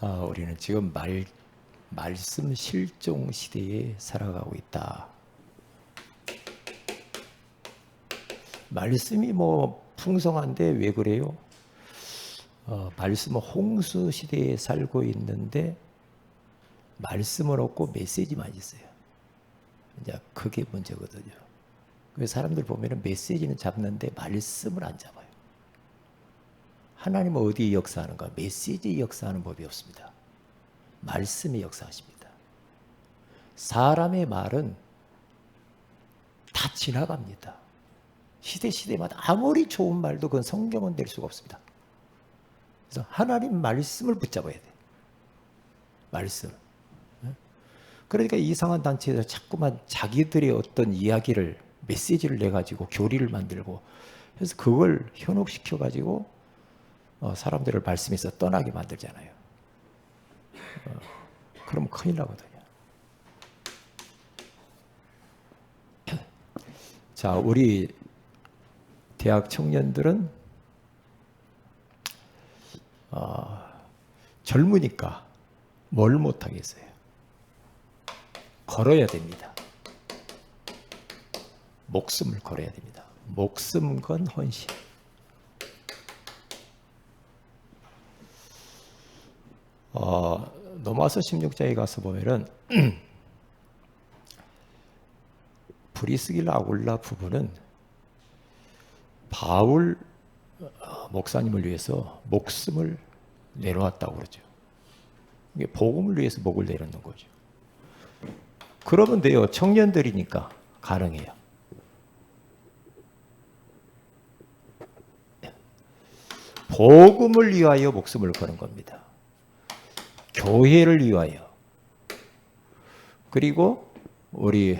우리는 지금 말씀 실종 시대에 살아가고 있다. 말씀이 뭐 풍성한데 왜 그래요? 말씀은 홍수 시대에 살고 있는데 말씀을 없고 메시지만 있어요. 이제 그게 문제거든요. 그래서 사람들 보면은 메시지는 잡는데 말씀을 안 잡아요. 하나님은 어디에 역사하는가? 메시지에 역사하는 법이 없습니다. 말씀이 역사하십니다. 사람의 말은 다 지나갑니다. 시대마다 아무리 좋은 말도 그건 성경은 될 수가 없습니다. 그래서 하나님 말씀을 붙잡아야 돼. 말씀. 그러니까 이상한 단체에서 자꾸만 자기들의 어떤 이야기를 메시지를 내가지고 교리를 만들고 그래서 그걸 현혹시켜가지고 사람들을 말씀에서 떠나게 만들잖아요. 그러면 큰일 나거든요. 자, 우리 대학 청년들은 젊으니까 뭘 못하겠어요. 걸어야 됩니다. 목숨을 걸어야 됩니다. 목숨 건 헌신. 로마서 16장에 가서 보면은 브리스길라 아굴라 부부는 바울 목사님을 위해서 목숨을 내놓았다고 그러죠. 이게 복음을 위해서 목을 내놓는 거죠. 그러면 돼요. 청년들이니까 가능해요. 복음을 위하여 목숨을 거는 겁니다. 교회를 위하여. 그리고 우리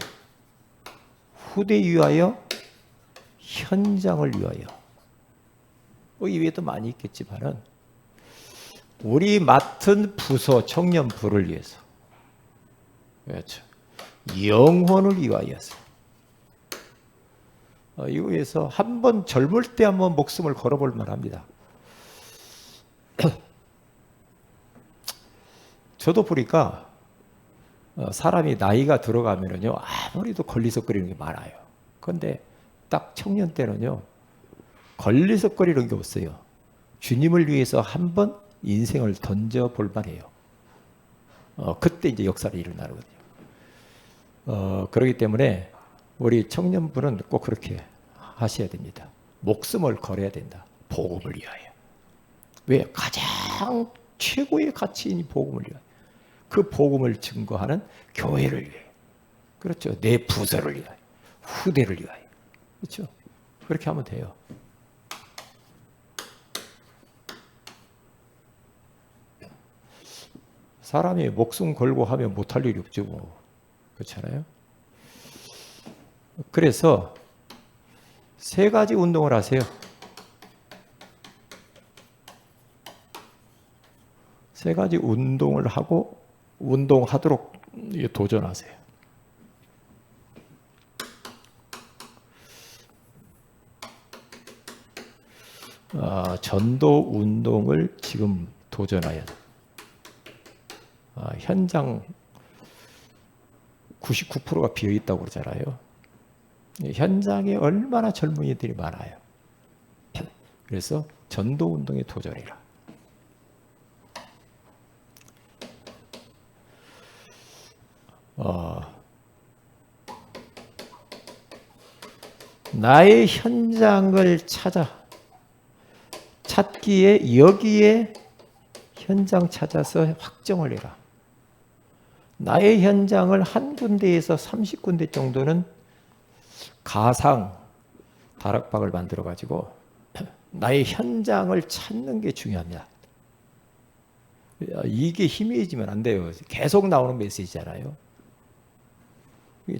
후대 위하여, 현장을 위하여. 이 외에도 많이 있겠지만은 우리 맡은 부서 청년부를 위해서. 그렇죠. 영혼을 위하여서. 이거 위해서 한번 젊을 때 한번 목숨을 걸어볼 만합니다. 저도 보니까 사람이 나이가 들어가면은요 아무리도 걸리석거리는 게 많아요. 그런데 딱 청년 때는요 걸리석거리는 게 없어요. 주님을 위해서 한번 인생을 던져볼 만해요. 그때 이제 역사를 일어나거든요. 그렇기 때문에 우리 청년분은 꼭 그렇게 하셔야 됩니다. 목숨을 걸어야 된다. 복음을 위하여. 왜? 가장 최고의 가치인 복음을 위하여. 그 복음을 증거하는 교회를 위하여. 그렇죠. 내 부서를 위하여. 후대를 위하여. 그렇죠. 그렇게 하면 돼요. 사람이 목숨 걸고 하면 못할 일이 없죠. 뭐. 그렇잖아요. 그래서 세 가지 운동을 하세요. 세 가지 운동을 하고 운동하도록 도전하세요. 전도 운동을 지금 도전해야 돼. 현장 99%가 비어 있다고 그러잖아요. 현장에 얼마나 젊은이들이 많아요. 그래서 전도 운동에 도전해라. 나의 현장을 찾기에 여기에 현장 찾아서 확정을 해라. 나의 현장을 한 군데에서 30군데 정도는 가상 다락방을 만들어 가지고 나의 현장을 찾는 게 중요합니다. 이게 희미해지면 안 돼요. 계속 나오는 메시지잖아요.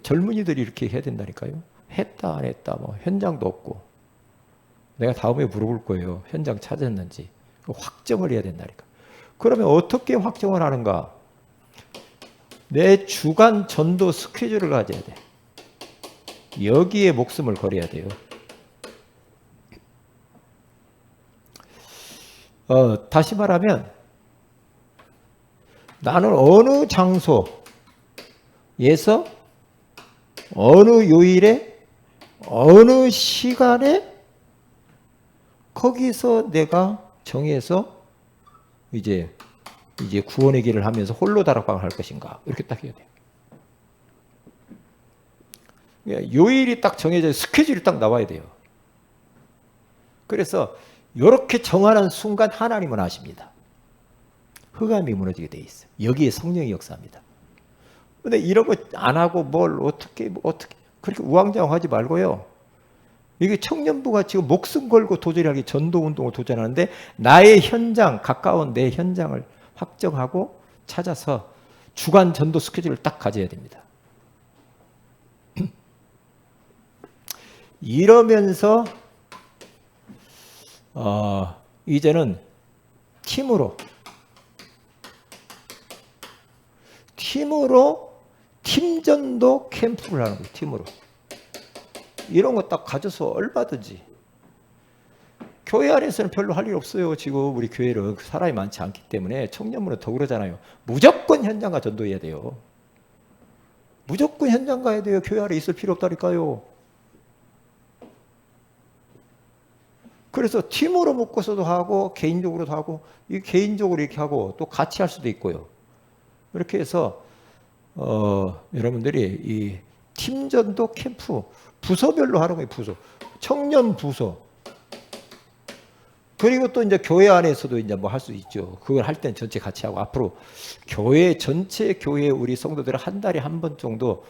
젊은이들이 이렇게 해야 된다니까요. 했다 안 했다 뭐 현장도 없고 내가 다음에 물어볼 거예요. 현장 찾았는지 확정을 해야 된다니까. 그러면 어떻게 확정을 하는가? 내 주간 전도 스케줄을 가져야 돼. 여기에 목숨을 걸어야 돼요. 다시 말하면 나는 어느 장소에서 어느 요일에 어느 시간에 거기서 내가 정해서 이제 구원의 길을 하면서 홀로 다락방을 할 것인가 이렇게 딱 해야 돼요. 요일이 딱 정해져 스케줄이 딱 나와야 돼요. 그래서 이렇게 정하는 순간 하나님은 아십니다. 흑암이 무너지게 돼 있어요. 여기에 성령이 역사합니다. 근데 이런 거 안 하고 뭘 어떻게 그렇게 우왕좌왕하지 말고요. 이게 청년부가 지금 목숨 걸고 도전하기 전도운동을 도전하는데 나의 현장, 가까운 내 현장을 확정하고 찾아서 주간 전도 스케줄을 딱 가져야 됩니다. 이러면서 이제는 팀으로 팀전도 캠프를 하는 거예요. 팀으로. 이런 거 딱 가져서 얼마든지. 교회 안에서는 별로 할 일 없어요. 지금 우리 교회는 사람이 많지 않기 때문에 청년부는 더 그러잖아요. 무조건 현장가 전도해야 돼요. 무조건 현장 가야 돼요. 교회 안에 있을 필요 없다니까요. 그래서 팀으로 묶어서도 하고 개인적으로도 하고 이 개인적으로 이렇게 하고 또 같이 할 수도 있고요. 이렇게 해서 여러분들이 이 팀전도 캠프 부서별로 하는 거예요. 부서 청년 부서 그리고 또 이제 교회 안에서도 이제 뭐 할 수 있죠. 그걸 할 땐 전체 같이 하고 앞으로 전체 교회 우리 성도들은 한 달에 한 번 정도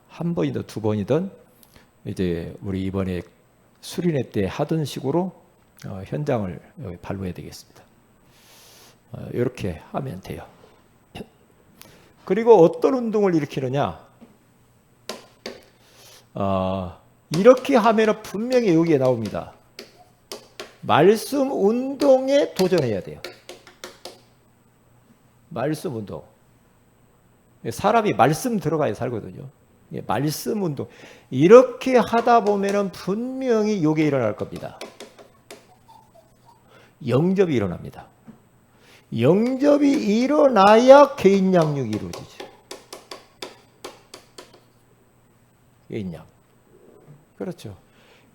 한 번이든 두 번이든 이제 우리 이번에 수련회 때 하던 식으로 현장을 발로해야 되겠습니다. 이렇게 하면 돼요. 그리고 어떤 운동을 일으키느냐? 이렇게 하면 분명히 여기에 나옵니다. 말씀 운동에 도전해야 돼요. 말씀 운동. 사람이 말씀 들어가야 살거든요. 말씀 운동. 이렇게 하다 보면은 분명히 요게 일어날 겁니다. 영접이 일어납니다. 영접이 일어나야 개인 양육이 이루어지죠. 개인 양육. 그렇죠.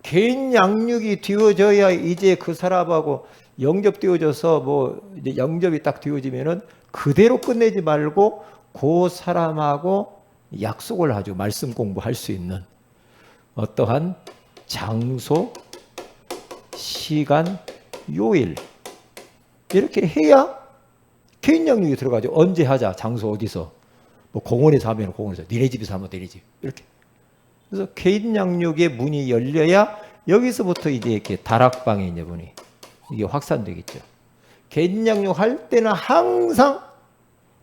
개인 양육이 되어져야 이제 그 사람하고 영접되어져서 뭐 이제 영접이 딱 되어지면은 그대로 끝내지 말고 그 사람하고 약속을 하죠. 말씀 공부할 수 있는 어떠한 장소, 시간, 요일 이렇게 해야 개인 양육이 들어가죠. 언제 하자, 장소 어디서, 뭐 공원에서 하면 공원에서, 니네 집에서 하면 니네 집 이렇게. 그래서 개인 양육의 문이 열려야 여기서부터 이제 이렇게 다락방에 이제 문이 이게 확산되겠죠. 개인 양육 할 때는 항상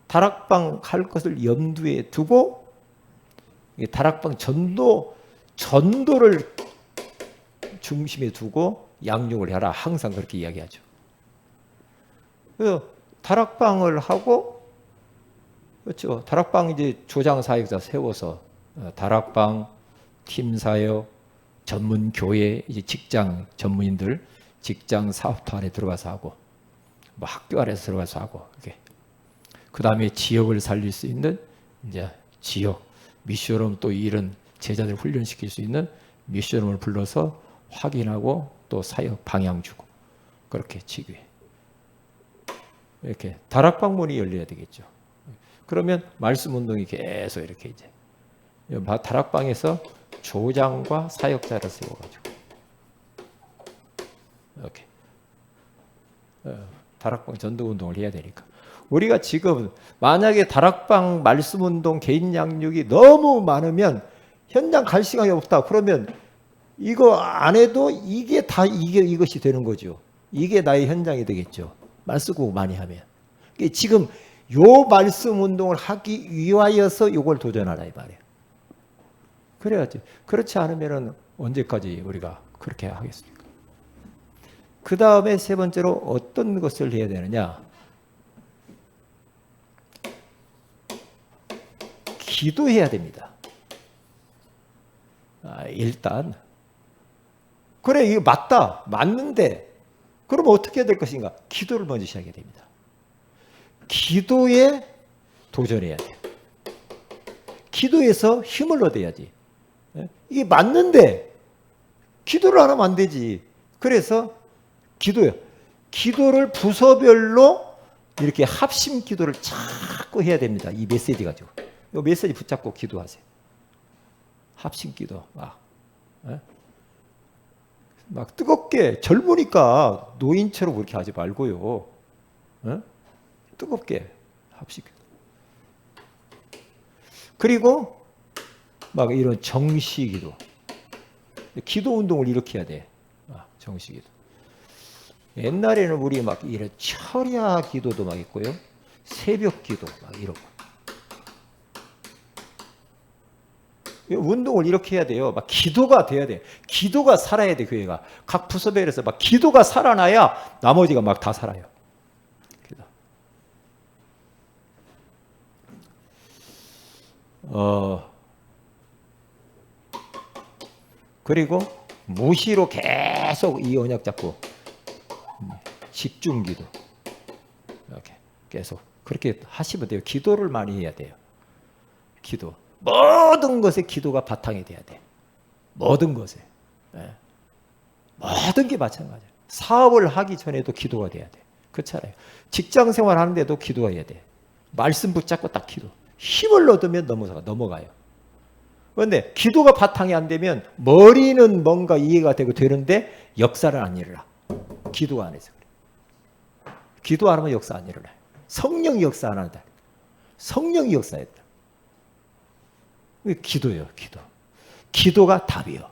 다락방 할 것을 염두에 두고 다락방 전도를 중심에 두고 양육을 해라. 항상 그렇게 이야기하죠. 그래서 다락방을 하고, 그렇죠. 다락방 이제 조장 사역자 세워서 다락방, 팀 사역, 전문 교회, 이제 직장 전문인들 직장 사업터 안에 들어가서 하고, 뭐 학교 안에서 들어가서 하고, 이렇게. 그 다음에 지역을 살릴 수 있는 이제 지역 미션홈, 또 이런 제자들 훈련시킬 수 있는 미션홈을 불러서 확인하고 또 사역 방향 주고 그렇게 지교해. 이렇게 다락방문이 열려야 되겠죠. 그러면 말씀 운동이 계속 이렇게 이제 다락방에서 조장과 사역자를 세워가지고 이렇게 다락방 전도 운동을 해야 되니까. 우리가 지금 만약에 다락방 말씀 운동 개인 양육이 너무 많으면 현장 갈 시간이 없다. 그러면 이거 안 해도 이게 다 이것이 되는 거죠. 이게 나의 현장이 되겠죠. 말씀 공부 많이 하면. 지금 요 말씀 운동을 하기 위하여서 요걸 도전하라 이 말이에요. 그래야지. 그렇지 않으면은 언제까지 우리가 그렇게 하겠습니까? 그 다음에 세 번째로 어떤 것을 해야 되느냐? 기도해야 됩니다. 일단 그래 이거 맞는데 그러면 어떻게 해야 될 것인가? 기도를 먼저 시작해야 됩니다. 기도에 도전해야 돼. 기도에서 힘을 얻어야지. 이게 맞는데 기도를 안 하면 안 되지. 그래서 기도요. 기도를 부서별로 이렇게 합심 기도를 자꾸 해야 됩니다. 이 메시지 가지고. 이 메시지 붙잡고 기도하세요. 합심 기도. 막 뜨겁게 젊으니까 노인처럼 그렇게 하지 말고요. 뜨겁게 합심 기도. 그리고 막 이런 정시 기도. 기도 운동을 이렇게 해야 돼. 정시 기도. 옛날에는 우리 막 이런 철야 기도도 막 있고요. 새벽 기도 막 이런 거. 운동을 이렇게 해야 돼요. 막 기도가 돼야 돼. 기도가 살아야 돼, 교회가. 각 부서별에서 막 기도가 살아나야 나머지가 막 다 살아요. 기도. 그리고 무시로 계속 이 언약 잡고 집중 기도. 이렇게 계속 그렇게 하시면 돼요. 기도를 많이 해야 돼요. 기도. 모든 것에 기도가 바탕이 돼야 돼. 모든 것에. 모든 게 마찬가지야. 사업을 하기 전에도 기도가 돼야 돼. 그렇잖아요. 직장 생활 하는데도 기도해야 돼. 말씀 붙잡고 딱 기도. 힘을 얻으면 넘어가요. 그런데 기도가 바탕이 안 되면 머리는 뭔가 이해가 되고 되는데 역사는 안 일어나. 기도가 안 해서 그래. 기도 안 하면 역사 안 일어나요. 성령이 역사 안 한다. 성령이 역사했다. 기도예요, 기도. 기도가 답이요.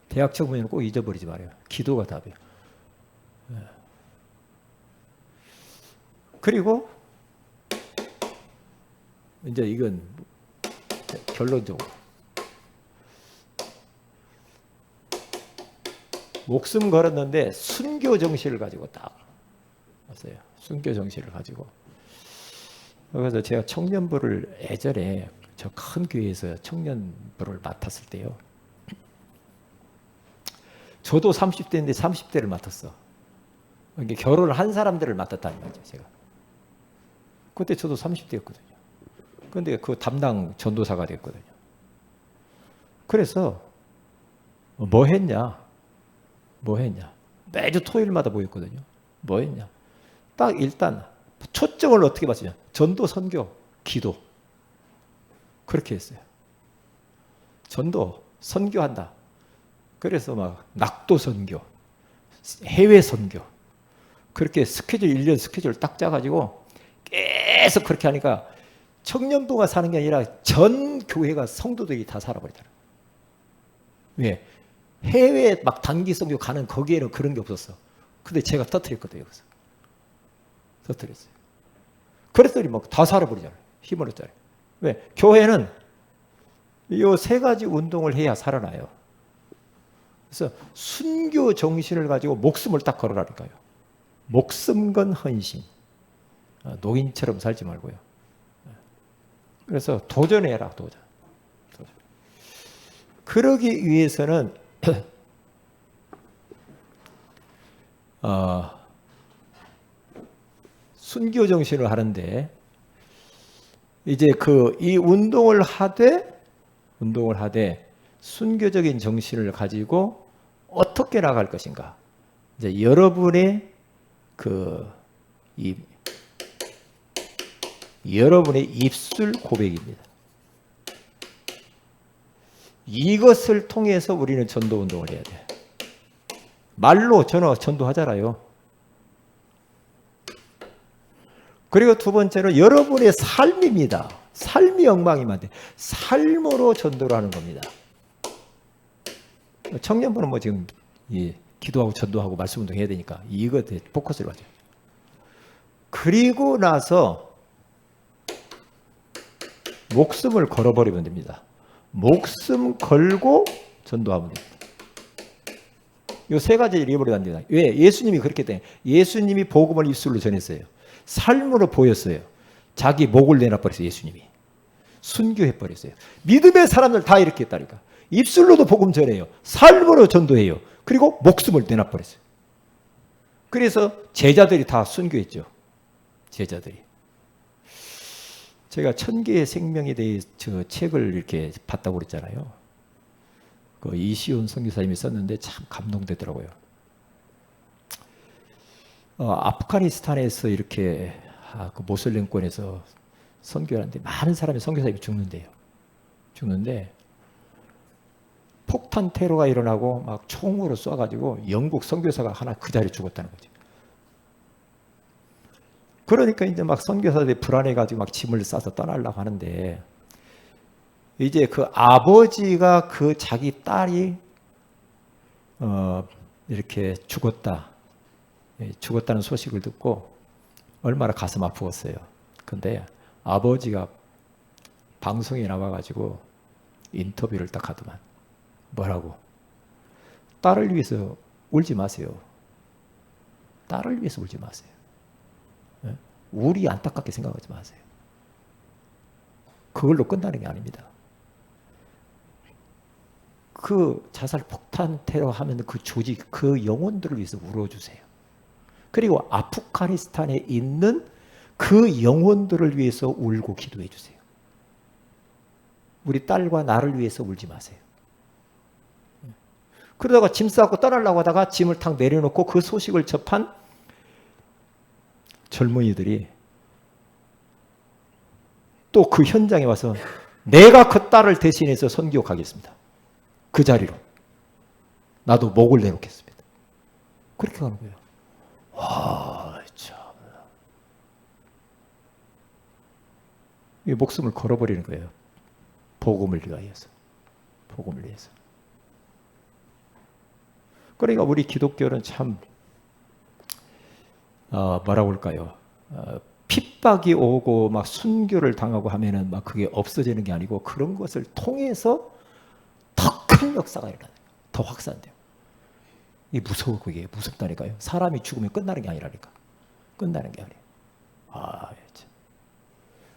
대학 청문회는 꼭 잊어버리지 말아요. 기도가 답이에요. 그리고 이제 이건 결론적으로 목숨 걸었는데 순교 정신을 가지고 딱 왔어요. 순교 정신을 가지고. 그래서 제가 청년부를 예전에 저 큰 교회에서 청년부를 맡았을 때요. 저도 30대인데 30대를 맡았어. 이게 결혼을 한 사람들을 맡았다는 거죠, 제가. 그때 저도 30대였거든요. 그런데 그 담당 전도사가 됐거든요. 그래서 뭐 했냐? 매주 토요일마다 모였거든요. 뭐 했냐? 딱 일단 초점을 어떻게 맞추냐? 전도, 선교, 기도. 그렇게 했어요. 전도, 선교한다. 그래서 막 낙도 선교, 해외 선교. 그렇게 스케줄, 1년 스케줄 딱 짜가지고 계속 그렇게 하니까 청년부가 사는 게 아니라 전 교회가 성도들이 다 살아버리더라. 왜? 해외 막 단기 선교 가는 거기에는 그런 게 없었어. 근데 제가 터뜨렸거든요. 여기서. 터뜨렸어요. 그랬더니 막 다 살아버리잖아요. 힘을 얻잖아요. 왜? 교회는 이 세 가지 운동을 해야 살아나요. 그래서 순교 정신을 가지고 목숨을 딱 걸어라니까요. 목숨 건 헌신. 노인처럼 살지 말고요. 그래서 도전해라, 도전. 그러기 위해서는 순교 정신을 하는데 이제 이 운동을 하되 순교적인 정신을 가지고 어떻게 나갈 것인가? 이제 여러분의 여러분의 입술 고백입니다. 이것을 통해서 우리는 전도 운동을 해야 돼. 말로 전도하잖아요. 그리고 두 번째는 여러분의 삶입니다. 삶이 엉망이면 안 돼. 삶으로 전도를 하는 겁니다. 청년부는 뭐 지금 기도하고 전도하고 말씀 운동 해야 되니까 이것에 포커스를 가져요. 그리고 나서 목숨을 걸어버리면 됩니다. 목숨 걸고 전도하면 됩니다. 이 세 가지를 잃어버리면 안 됩니다. 왜? 예수님이 그렇게 돼. 예수님이 복음을 입술로 전했어요. 삶으로 보였어요. 자기 목을 내놔버렸어요. 예수님이. 순교해버렸어요. 믿음의 사람들 다 이렇게 했다니까. 입술로도 복음 전해요. 삶으로 전도해요. 그리고 목숨을 내놔버렸어요. 그래서 제자들이 다 순교했죠. 제자들이. 제가 1000개의 생명에 대해 저 책을 이렇게 봤다고 그랬잖아요. 그 이시온 선교사님이 썼는데 참 감동되더라고요. 아프가니스탄에서 이렇게 그 모슬렘권에서 선교하는데 많은 사람이 선교사님이 죽는데 폭탄 테러가 일어나고 막 총으로 쏴가지고 영국 선교사가 하나 그 자리에 죽었다는 거죠. 그러니까 이제 막 선교사들이 불안해가지고 막 짐을 싸서 떠나려고 하는데 이제 그 아버지가 그 자기 딸이 이렇게 죽었다는 소식을 듣고 얼마나 가슴 아프겠어요. 근데 아버지가 방송에 나와가지고 인터뷰를 딱 하더만. 뭐라고? 딸을 위해서 울지 마세요. 딸을 위해서 울지 마세요. 우리 안타깝게 생각하지 마세요. 그걸로 끝나는 게 아닙니다. 그 자살 폭탄 테러 하면 그 조직, 그 영혼들을 위해서 울어주세요. 그리고 아프가니스탄에 있는 그 영혼들을 위해서 울고 기도해 주세요. 우리 딸과 나를 위해서 울지 마세요. 그러다가 짐 싸고 떠나려고 하다가 짐을 탁 내려놓고 그 소식을 접한 젊은이들이 또 그 현장에 와서 내가 그 딸을 대신해서 선교 가겠습니다. 그 자리로. 나도 목을 내놓겠습니다. 그렇게 가는 거예요. 와, 참. 이 목숨을 걸어버리는 거예요. 복음을 위하여서. 복음을 위해서. 그러니까 우리 기독교는 참 뭐라고 할까요? 핍박이 오고 막 순교를 당하고 하면은 막 그게 없어지는 게 아니고 그런 것을 통해서 더 큰 역사가 일어나요. 더 확산돼요. 이게 무서워, 그게 무섭다니까요. 사람이 죽으면 끝나는 게 아니라니까. 끝나는 게 아니에요.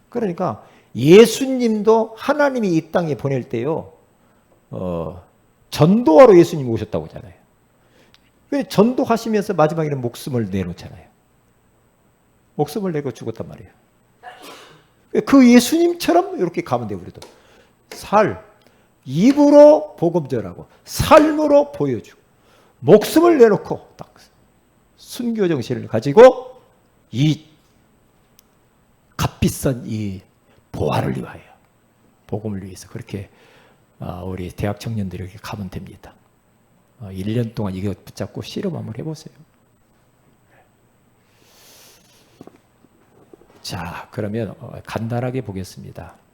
그러니까 예수님도 하나님이 이 땅에 보낼 때요, 전도하러 예수님이 오셨다고 하잖아요. 전도하시면서 마지막에는 목숨을 내놓잖아요. 목숨을 내고 죽었단 말이에요. 그 예수님처럼 이렇게 가면 돼요, 우리도. 입으로 복음 전하고, 삶으로 보여주고, 목숨을 내놓고, 딱 순교 정신을 가지고, 이 값비싼 이 보화를 위하여, 복음을 위해서 그렇게 우리 대학 청년들이 이렇게 가면 됩니다. 1년 동안 이거 붙잡고 실험 한번 해보세요. 자, 그러면 간단하게 보겠습니다.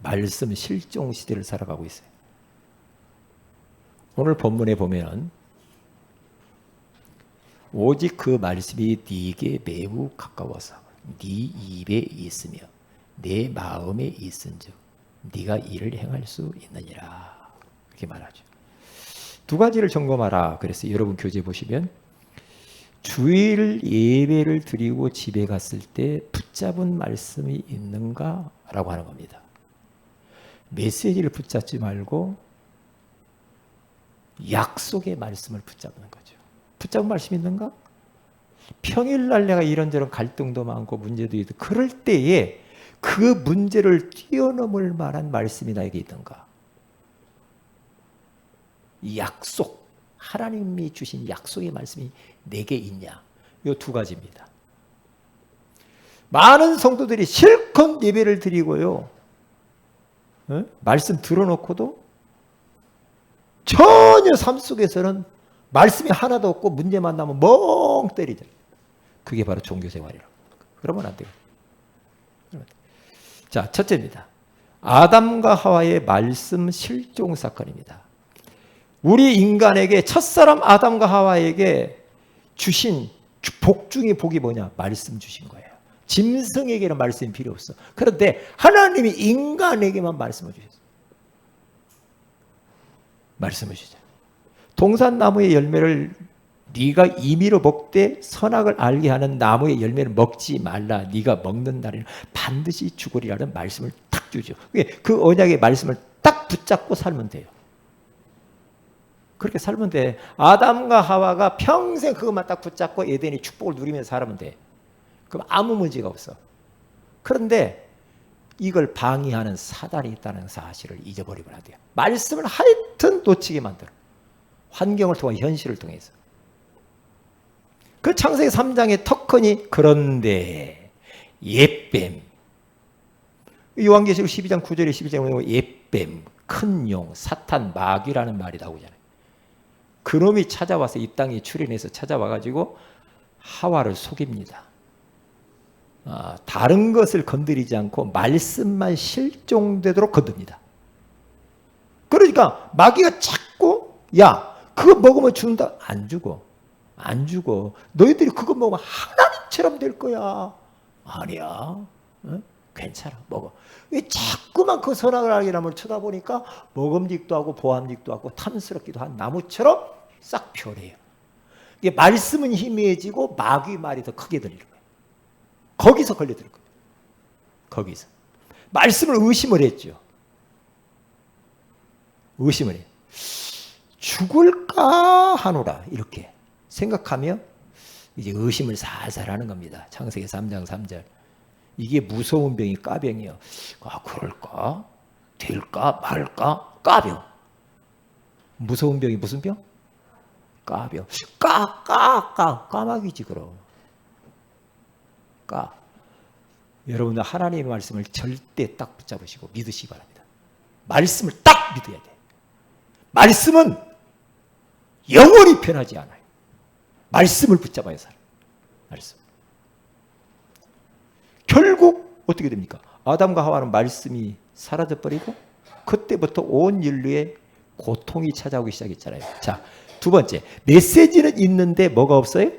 말씀 실종 시대를 살아가고 있어요. 오늘 본문에 보면 오직 그 말씀이 네게 매우 가까워서 네 입에 있으며 내 마음에 있은즉 네가 이를 행할 수 있느니라. 이렇게 말하죠. 두 가지를 점검하라. 그래서 여러분 교재 보시면 주일 예배를 드리고 집에 갔을 때 붙잡은 말씀이 있는가? 라고 하는 겁니다. 메시지를 붙잡지 말고 약속의 말씀을 붙잡는 거죠. 붙잡은 말씀이 있는가? 평일날 내가 이런저런 갈등도 많고 문제도 있고 그럴 때에 그 문제를 뛰어넘을 만한 말씀이 나에게 있던가? 약속, 하나님이 주신 약속의 말씀이 내게 있냐? 이 두 가지입니다. 많은 성도들이 실컷 예배를 드리고요, 말씀 들어놓고도 전혀 삶 속에서는 말씀이 하나도 없고 문제만 나면 멍 때리죠. 그게 바로 종교생활이라고. 그러면 안 돼요. 자, 첫째입니다. 아담과 하와의 말씀 실종 사건입니다. 우리 인간에게 첫사람 아담과 하와에게 주신 복 중에 복이 뭐냐? 말씀 주신 거예요. 짐승에게는 말씀이 필요 없어. 그런데 하나님이 인간에게만 말씀을 주셨어요. 말씀을 주죠. 동산나무의 열매를 네가 임의로 먹되 선악을 알게 하는 나무의 열매를 먹지 말라. 네가 먹는 날에는 반드시 죽으리라는 말씀을 딱 주죠. 그 언약의 말씀을 딱 붙잡고 살면 돼요. 그렇게 살면 돼. 아담과 하와가 평생 그것만 딱 붙잡고 에덴의 축복을 누리면서 살면 돼. 그럼 아무 문제가 없어. 그런데 이걸 방해하는 사단이 있다는 사실을 잊어버리면 안 돼요. 말씀을 하여튼 놓치게 만들어. 환경을 통해 현실을 통해서. 그 창세기 3장의 특허니 그런데 옛뱀. 요한계시록 12장 9절에 11장에 보면 옛뱀, 큰 용, 사탄, 마귀라는 말이 나오잖아요. 그놈이 찾아와서 이 땅에 출현해서 찾아와가지고 하와를 속입니다. 다른 것을 건드리지 않고 말씀만 실종되도록 건듭니다. 그러니까 마귀가 자꾸 야 그거 먹으면 죽는다. 안 죽어. 안 죽어. 너희들이 그거 먹으면 하나님처럼 될 거야. 아니야. 응? 괜찮아. 먹어. 자꾸만 그 선악을 알게 나무를 쳐다보니까 먹음직도 하고 보암직도 하고 탐스럽기도 한 나무처럼 싹 변해요. 이게 말씀은 희미해지고 마귀 말이 더 크게 들리는 거예요. 거기서 걸려들 거예요. 거기서. 말씀을 의심을 했죠. 의심을 해. 죽을까 하노라 이렇게 생각하며 이제 의심을 살살 하는 겁니다. 창세기 3장 3절. 이게 무서운 병이 까병이에요. 그럴까? 될까? 말까? 까병. 무서운 병이 무슨 병? 까병. 까마귀지 그럼. 여러분들 하나님의 말씀을 절대 딱 붙잡으시고 믿으시기 바랍니다. 말씀을 딱 믿어야 돼. 말씀은 영원히 변하지 않아요. 말씀을 붙잡아야 살아요. 말씀. 결국 어떻게 됩니까? 아담과 하와는 말씀이 사라져버리고 그때부터 온 인류의 고통이 찾아오기 시작했잖아요. 자, 두 번째. 메시지는 있는데 뭐가 없어요?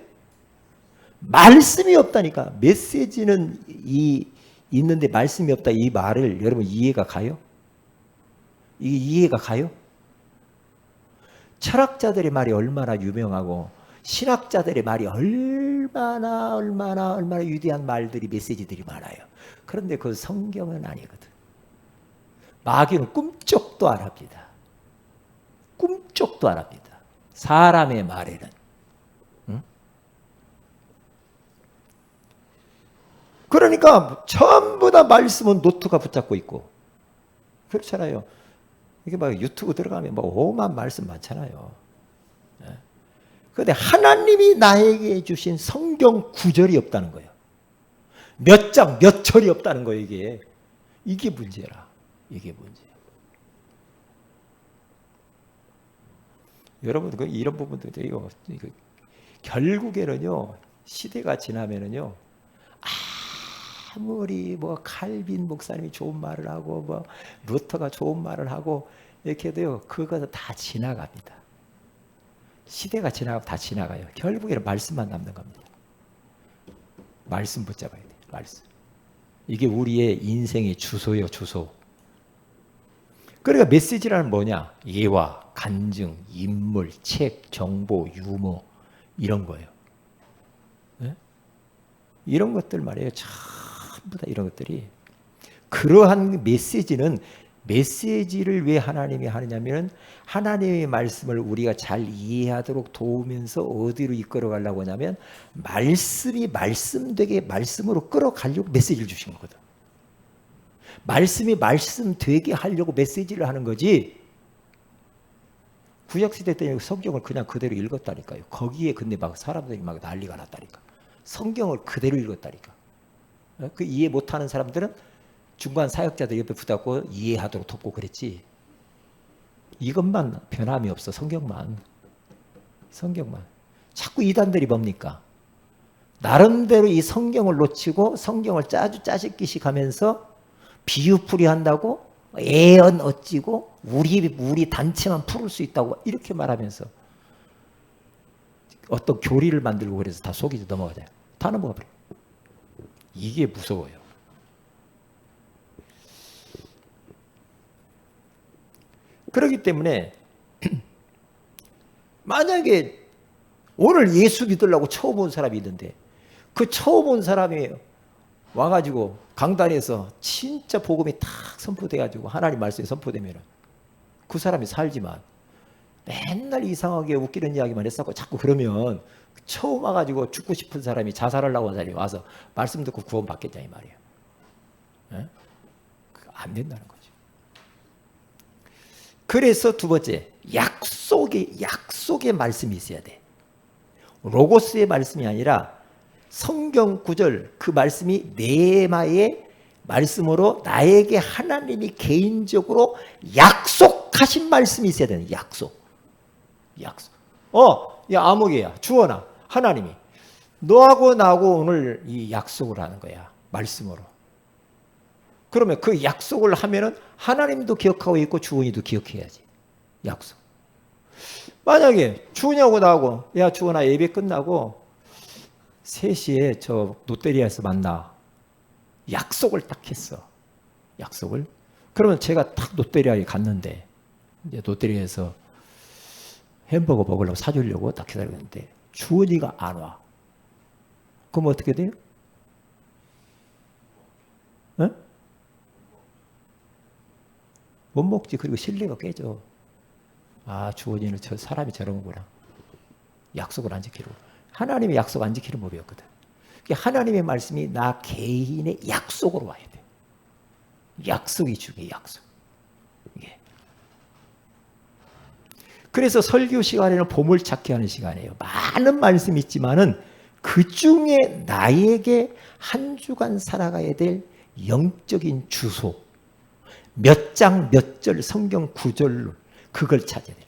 말씀이 없다니까. 메시지는 있는데 말씀이 없다. 이 말을 여러분 이해가 가요? 이게 이해가 가요? 철학자들의 말이 얼마나 유명하고 신학자들의 말이 얼마나 위대한 말들이 메시지들이 많아요. 그런데 그 성경은 아니거든. 마귀는 꿈쩍도 안 합니다. 꿈쩍도 안 합니다. 사람의 말에는. 응? 그러니까 전부 다 말씀은 노트가 붙잡고 있고 그렇잖아요. 이게 막 유튜브 들어가면 뭐 오만 말씀 많잖아요. 그런데 하나님이 나에게 주신 성경 구절이 없다는 거예요. 몇 장, 몇 절이 없다는 거예요, 이게. 이게 문제라. 이게 문제야. 여러분, 이런 부분도 이거 결국에는요, 시대가 지나면은요, 아무리 뭐 칼빈 목사님이 좋은 말을 하고, 뭐 루터가 좋은 말을 하고, 이렇게 해도요, 그것은 다 지나갑니다. 시대가 지나가고 다 지나가요. 결국에는 말씀만 남는 겁니다. 말씀 붙잡아야 돼요. 말씀. 이게 우리의 인생의 주소예요. 주소. 그러니까 메시지라는 뭐냐? 예화, 간증, 인물, 책, 정보, 유머 이런 거예요. 네? 이런 것들 말이에요. 전부 다 이런 것들이. 그러한 메시지를 왜 하나님이 하느냐면 하나님의 말씀을 우리가 잘 이해하도록 도우면서 어디로 이끌어 가려고 하냐면 말씀이 말씀되게 말씀으로 끌어가려고 메시지를 주신 거거든. 말씀이 말씀되게 하려고 메시지를 하는 거지. 구약시대 때 성경을 그냥 그대로 읽었다니까요. 거기에 근데 막 사람들이 막 난리가 났다니까. 성경을 그대로 읽었다니까. 그 이해 못하는 사람들은 중간 사역자들 옆에 붙잡고 이해하도록 돕고 그랬지. 이것만 변함이 없어. 성경만. 자꾸 이단들이 뭡니까? 나름대로 이 성경을 놓치고 성경을 짜집기식 하면서 비유풀이 한다고 애언 어찌고 우리 단체만 풀을 수 있다고 이렇게 말하면서 어떤 교리를 만들고 그래서 다 속이 넘어가잖아요. 다 넘어가 버려요. 이게 무서워요. 그렇기 때문에 만약에 오늘 예수 믿으려고 처음 온 사람이 있는데 그 처음 온 사람이 와가지고 강단에서 진짜 복음이 탁 선포돼가지고 하나님 말씀이 선포되면 그 사람이 살지만 맨날 이상하게 웃기는 이야기만 했었고 자꾸 그러면 처음 와가지고 죽고 싶은 사람이 자살하려고 하는 사람이 와서 말씀 듣고 구원 받겠냐 이 말이에요. 네? 안 된다는 거죠. 그래서 두 번째, 약속의 말씀이 있어야 돼. 로고스의 말씀이 아니라 성경 구절, 그 말씀이 네마의 말씀으로 나에게 하나님이 개인적으로 약속하신 말씀이 있어야 되는 약속. 야 아무개야 주원아, 하나님이 너하고 나하고 오늘 이 약속을 하는 거야, 말씀으로. 그러면 그 약속을 하면은 하나님도 기억하고 있고 주원이도 기억해야지. 약속. 만약에 주원이하고 나하고 야 주원아 예배 끝나고 3시에 저 롯데리아에서 만나. 약속을 딱 했어. 약속을. 그러면 제가 딱 롯데리아에 갔는데 이제 롯데리아에서 햄버거 먹으려고 사주려고 딱 기다리는데 주원이가 안 와. 그럼 어떻게 돼요? 에? 못 먹지. 그리고 신뢰가 깨져. 아, 주원이는 저 사람이 저런 거구나. 약속을 안 지키고. 하나님의 약속 안 지키는 법이었거든. 하나님의 말씀이 나 개인의 약속으로 와야 돼. 약속이 중요해, 약속. 이게. 그래서 설교 시간에는 보물찾기 하는 시간이에요. 많은 말씀이 있지만은 그 중에 나에게 한 주간 살아가야 될 영적인 주소, 몇 장 몇 절 성경 구절로 그걸 찾아야 돼요.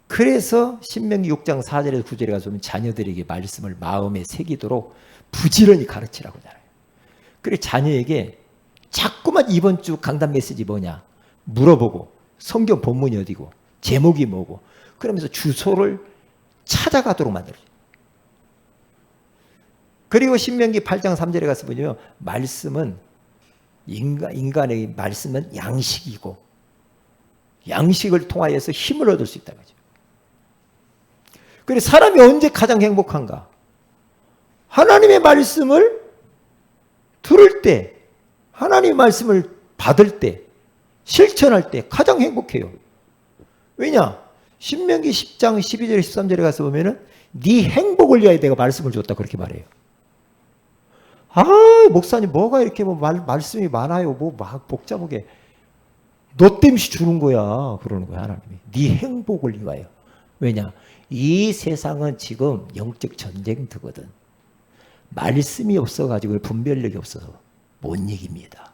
그래서 신명기 6장 4절에서 9절에 가서 보면 자녀들에게 말씀을 마음에 새기도록 부지런히 가르치라고 하잖아요. 그래서 자녀에게 자꾸만 이번 주 강단 메시지 뭐냐 물어보고 성경 본문이 어디고 제목이 뭐고 그러면서 주소를 찾아가도록 만들어요. 그리고 신명기 8장 3절에 가서 보면 말씀은 인간의 말씀은 양식이고 양식을 통하여서 힘을 얻을 수 있다는 거죠. 그래서 사람이 언제 가장 행복한가? 하나님의 말씀을 들을 때, 하나님의 말씀을 받을 때, 실천할 때 가장 행복해요. 왜냐? 신명기 10장 12절 13절에 가서 보면은 네 행복을 위하여 내가 말씀을 줬다 그렇게 말해요. 아, 목사님 뭐가 이렇게 뭐 말씀이 많아요. 뭐 막 복잡하게. 너 때문에 주는 거야. 그러는 거야, 하나님이. 네 행복을 위하여. 왜냐? 이 세상은 지금 영적 전쟁터거든. 말씀이 없어가지고 분별력이 없어서 못 이깁니다.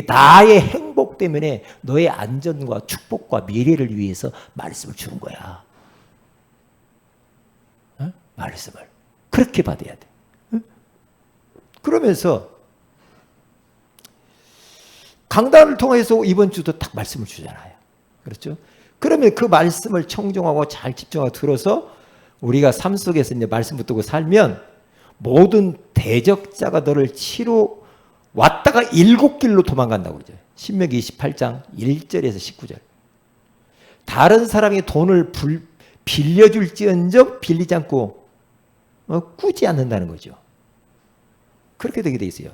나의 행복 때문에 너의 안전과 축복과 미래를 위해서 말씀을 주는 거야. 어? 말씀을. 그렇게 받아야 돼. 어? 그러면서 강단을 통해서 이번 주도 딱 말씀을 주잖아요. 그렇죠? 그러면 그 말씀을 청종하고 잘 집중하고 들어서 우리가 삶 속에서 이제 말씀 붙들고 살면 모든 대적자가 너를 치러 왔다가 7길로 도망간다고 그러죠. 신명기 28장 1절에서 19절. 다른 사람이 돈을 빌려줄지언정 빌리지 않고 꾸지 않는다는 거죠. 그렇게 되게 돼 있어요.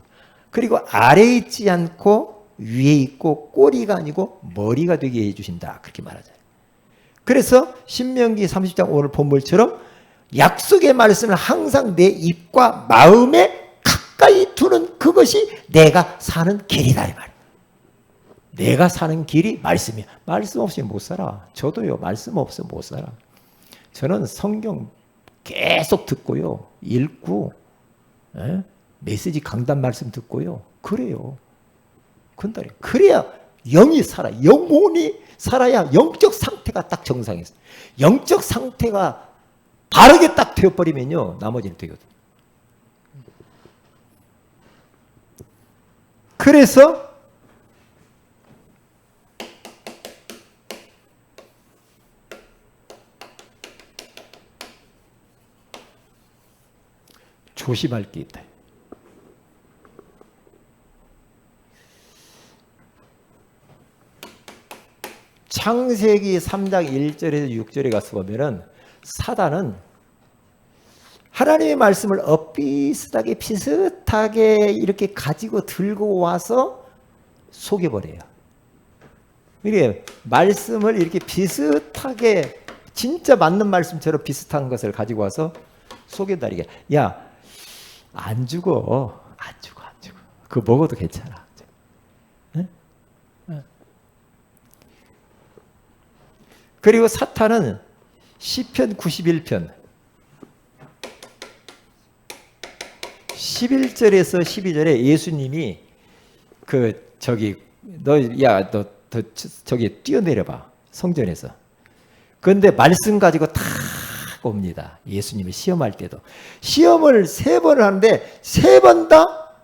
그리고 아래에 있지 않고 위에 있고 꼬리가 아니고 머리가 되게 해주신다. 그렇게 말하잖아요. 그래서 신명기 30장 오늘 본문처럼 약속의 말씀을 항상 내 입과 마음에 가까이 두는 그것이 내가 사는 길이다. 이 말이에요. 내가 사는 길이 말씀이야. 말씀 없이 못 살아. 저도요. 말씀 없으면 못 살아. 저는 성경 계속 듣고요. 읽고 메시지 강단 말씀 듣고요. 그래요. 근데 그래야 영이 살아. 영혼이 살아야 영적 상태가 딱 정상이었어요. 영적 상태가 바르게 딱 되어버리면요. 나머지는 되거든. 그래서 조심할 게 있다. 창세기 3장 1절에서 6절에 가서 보면은 사단은 하나님의 말씀을 비슷하게 이렇게 가지고 들고 와서 속여버려요. 이게 말씀을 이렇게 비슷하게 진짜 맞는 말씀처럼 비슷한 것을 가지고 와서 속여다리게. 야, 안 죽어. 안 죽어. 안 죽어. 그거 먹어도 괜찮아. 응? 응. 그리고 사탄은 시편 91편 11절에서 12절에 예수님이 너 저기 뛰어내려봐. 성전에서. 그런데 말씀 가지고 탁 옵니다. 예수님이 시험할 때도. 시험을 3번을 하는데 3번 다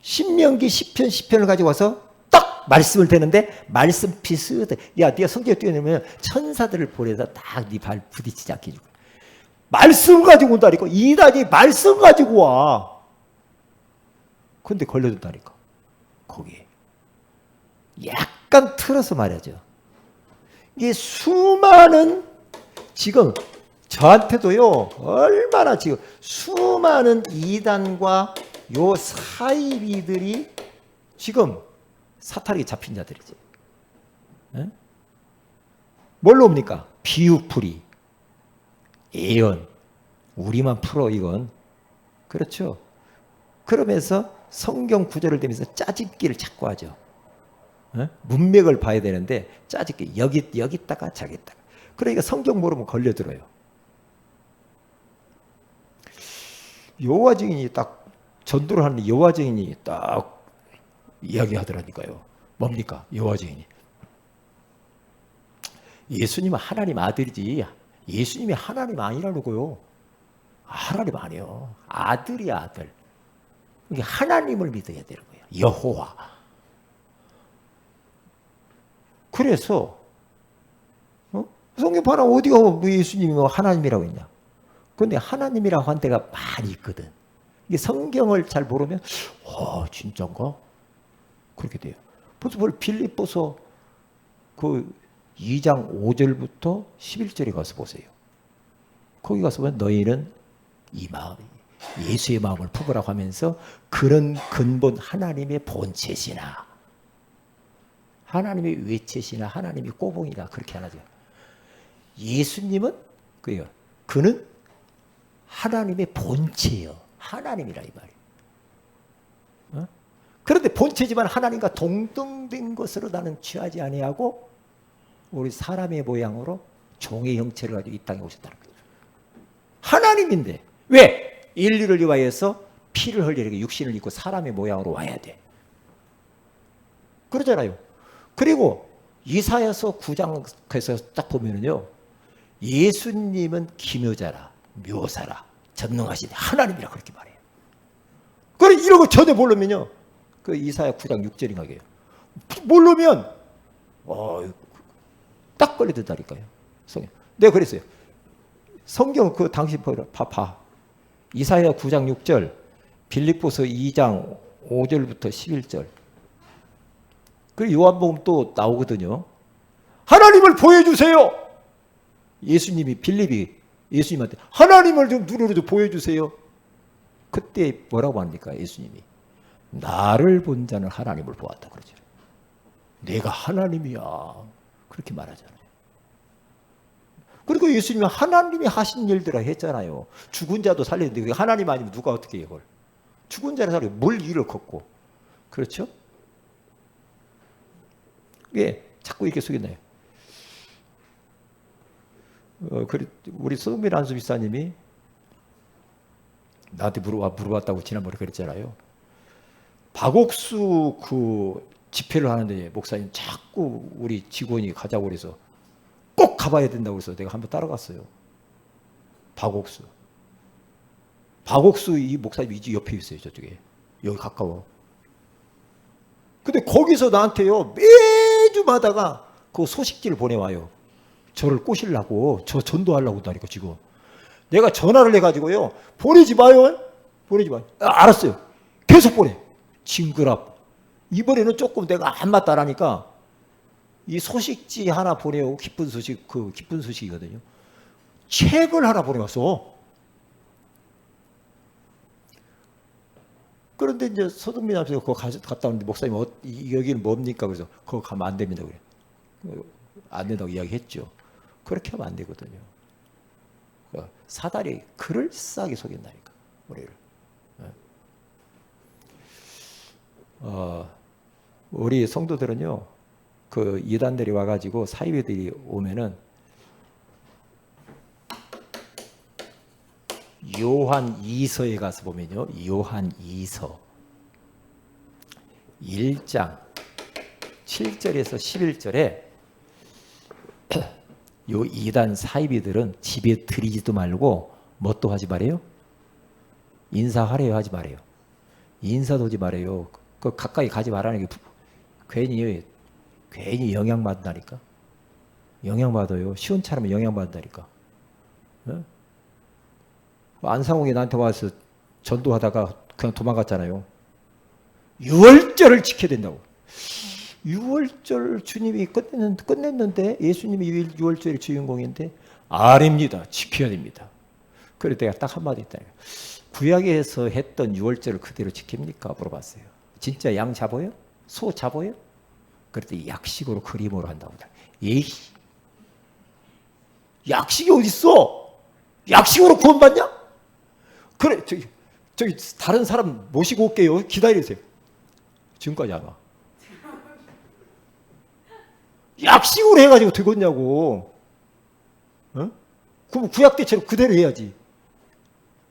신명기 10편 10편을 가지고 와서 딱 말씀을 대는데 말씀 비슷해. 야, 네가 성전에 뛰어내면 천사들을 보내서 딱 네 발 부딪히지 않게 해줄 거야. 말씀 가지고 온다니까. 이단이 말씀 가지고 와. 근데 걸려든다니까. 거기에. 약간 틀어서 말하죠. 이게 수많은 지금 저한테도요, 얼마나 지금 수많은 이단과 요 사이비들이 지금 사탄에게 잡힌 자들이지. 에? 뭘로 옵니까? 비유풀이, 예언, 우리만 풀어 이건. 그렇죠. 그러면서 성경 구절을 대면서 짜집기를 자꾸 하죠. 문맥을 봐야 되는데 짜집기 여기다가 저기다가. 그러니까 성경 모르면 걸려들어요. 여호와 증인이 딱 전도를 하는데 여호와 증인이 딱 이야기하더라니까요. 뭡니까? 여호와 증인이 예수님은 하나님 아들이지 예수님이 하나님 아니라고요. 하나님 아니에요. 아들이야 아들. 그러니까 하나님을 믿어야 되는 거예요. 여호와. 그래서 성경 봐라 어디가 예수님이 하나님이라고 했냐. 그런데 하나님이라고 한 데가 많이 있거든. 이게 성경을 잘 모르면 진짜인가? 그렇게 돼요. 벌써 빌립보서 그 2장 5절부터 11절에 가서 보세요. 거기 가서 보면 너희는 이 마음 예수의 마음을 품으라고 하면서 그런 근본 하나님의 본체시나 하나님의 외체시나 하나님의 꼬봉이다 그렇게 하나죠. 예수님은 그는 하나님의 본체예요. 하나님이라 이 말이에요. 그런데 본체지만 하나님과 동등된 것으로 나는 취하지 아니하고 우리 사람의 모양으로 종의 형체를 가지고 이 땅에 오셨다는 거죠. 하나님인데 왜? 인류를 위하여서 피를 흘리게 육신을 입고 사람의 모양으로 와야 돼. 그러잖아요. 그리고 이사야서 9장에서 딱 보면은요. 예수님은 기묘자라, 묘사라, 전능하신 하나님이라 그렇게 말해요. 그래 이런 거 전혀 모르면요. 그 이사야 9장 6절인가 해요. 모르면 딱 걸려든다니까요. 성경. 내가 그랬어요. 성경 그 당신 봐. 이사야 9장 6절, 빌립보서 2장 5절부터 11절. 그리고 요한복음 또 나오거든요. 하나님을 보여주세요. 예수님이 빌립이 예수님한테 하나님을 좀 눈으로 좀 보여주세요. 그때 뭐라고 합니까? 예수님이 나를 본 자는 하나님을 보았다 그러죠. 내가 하나님이야 그렇게 말하잖아요. 그리고 예수님이 하나님이 하신 일들을 했잖아요. 죽은 자도 살렸는데 하나님 아니면 누가 어떻게 해요? 그걸? 죽은 자를 살리고 물 위를 걷고 그렇죠? 왜 자꾸 이렇게 속였나요? 우리 손흥민 안수 비사님이 나한테 물어봤다고 지난번에 그랬잖아요. 박옥수 그 집회를 하는데 목사님 자꾸 우리 직원이 가자고 그래서 꼭 가봐야 된다고 해서 내가 한번 따라갔어요. 박옥수 이 목사님 이 옆에 있어요. 저쪽에. 여기 가까워. 근데 거기서 나한테요. 매주마다가 그 소식지를 보내와요. 저를 꼬시려고 저 전도하려고 한다니까 지금. 내가 전화를 해가지고요. 보내지 마요. 알았어요. 계속 보내. 징그럽. 이번에는 조금 내가 안 맞다라니까 이 소식지 하나 보내오고 기쁜 소식이거든요. 책을 하나 보내왔어. 그런데 이제 서동민 앞에서 그거 갔다 오는데 목사님 여기는 뭡니까? 그래서 그거 가면 안 됩니다. 그래. 안 된다고 이야기했죠. 그렇게 하면 안 되거든요. 사단이 그럴싸하게 속인다니까 우리를. 우리 성도들은요, 그 이단들이 와가지고 사이비들이 오면은 요한 2서에 가서 보면요, 요한 2서 1장 7절에서 11절에 요 이단 사이비들은 집에 들이지도 말고 뭣도 하지 말아요? 인사하래요, 하지 말아요. 인사도 하지 말아요. 그 가까이 가지 말라는 게 괜히 영향받는다니까. 영향받아요. 시원찮으면 영향받는다니까. 어? 안상홍이 나한테 와서 전도하다가 그냥 도망갔잖아요. 6월절을 지켜야 된다고. 6월절 주님이 끝냈는데 예수님이 6월절의 주인공인데 아닙니다. 지켜야 됩니다. 그래서 내가 딱 한마디 했다. 구약에서 했던 6월절을 그대로 지킵니까? 물어봤어요. 진짜 양 잡아요? 소 잡아요? 그랬더니 약식으로 그림으로 한다고. 에이, 약식이 어딨어? 약식으로 구원받냐? 그래, 저기 다른 사람 모시고 올게요. 기다리세요. 지금까지 안 와. 약식으로 해가지고 되겠냐고. 어? 그럼 구약 때처럼 그대로 해야지.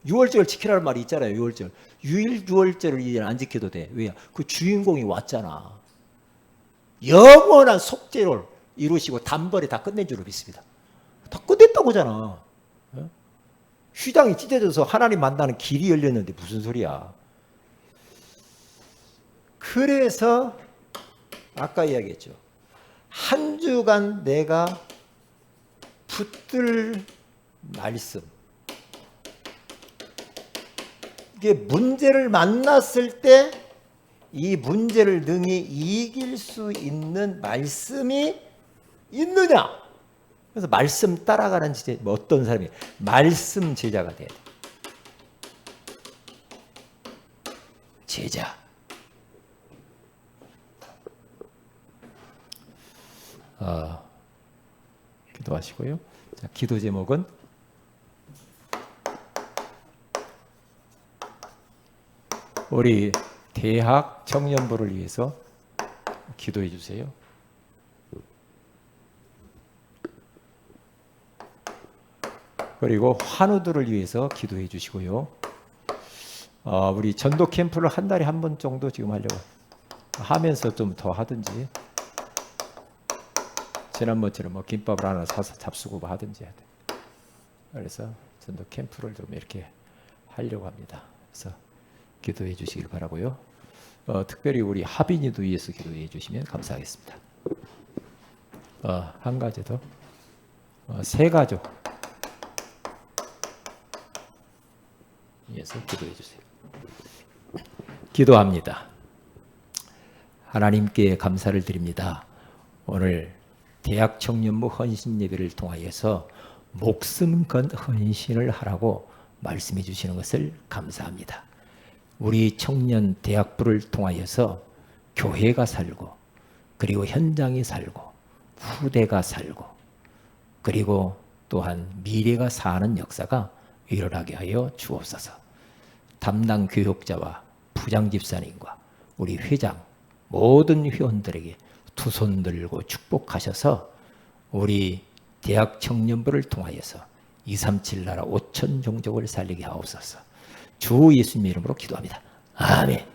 6월절을 지키라는 말이 있잖아요. 6월절. 6월절을 이제 안 지켜도 돼. 왜냐? 그 주인공이 왔잖아. 영원한 속죄를 이루시고 단번에 다 끝낸 줄로 믿습니다. 다 끝냈다고 하잖아. 어? 휘장이 찢어져서 하나님 만나는 길이 열렸는데 무슨 소리야. 그래서 아까 이야기했죠. 한 주간 내가 붙들 말씀. 이게 문제를 만났을 때 이 문제를 능히 이길 수 있는 말씀이 있느냐? 그래서 말씀 따라가는 제자, 어떤 사람이 말씀 제자가 돼야 돼. 제자. 기도하시고요. 자, 기도 제목은 우리 대학 청년부를 위해서 기도해 주세요. 그리고 환우들을 위해서 기도해 주시고요. 우리 전도 캠프를 한 달에 한 번 정도 지금 하려고 하면서 좀 더 하든지 지난번처럼 뭐 김밥을 하나 사서 잡수고 뭐 하든지 해야 돼. 그래서 전도 캠프를 좀 이렇게 하려고 합니다. 그래서 기도해 주시길 바라고요. 특별히 우리 하빈이도 위해서 기도해 주시면 감사하겠습니다. 한 가지 더. 세 가족 위해서 기도해 주세요. 기도합니다. 하나님께 감사를 드립니다. 오늘 대학 청년부 헌신 예배를 통하여서 목숨 건 헌신을 하라고 말씀해 주시는 것을 감사합니다. 우리 청년 대학부를 통하여서 교회가 살고 그리고 현장이 살고 후대가 살고 그리고 또한 미래가 사는 역사가 일어나게 하여 주옵소서. 담당 교육자와 부장 집사님과 우리 회장 모든 회원들에게 두 손 들고 축복하셔서 우리 대학 청년부를 통하여서 237 나라 5천 종족을 살리게 하옵소서. 주 예수님 이름으로 기도합니다. 아멘.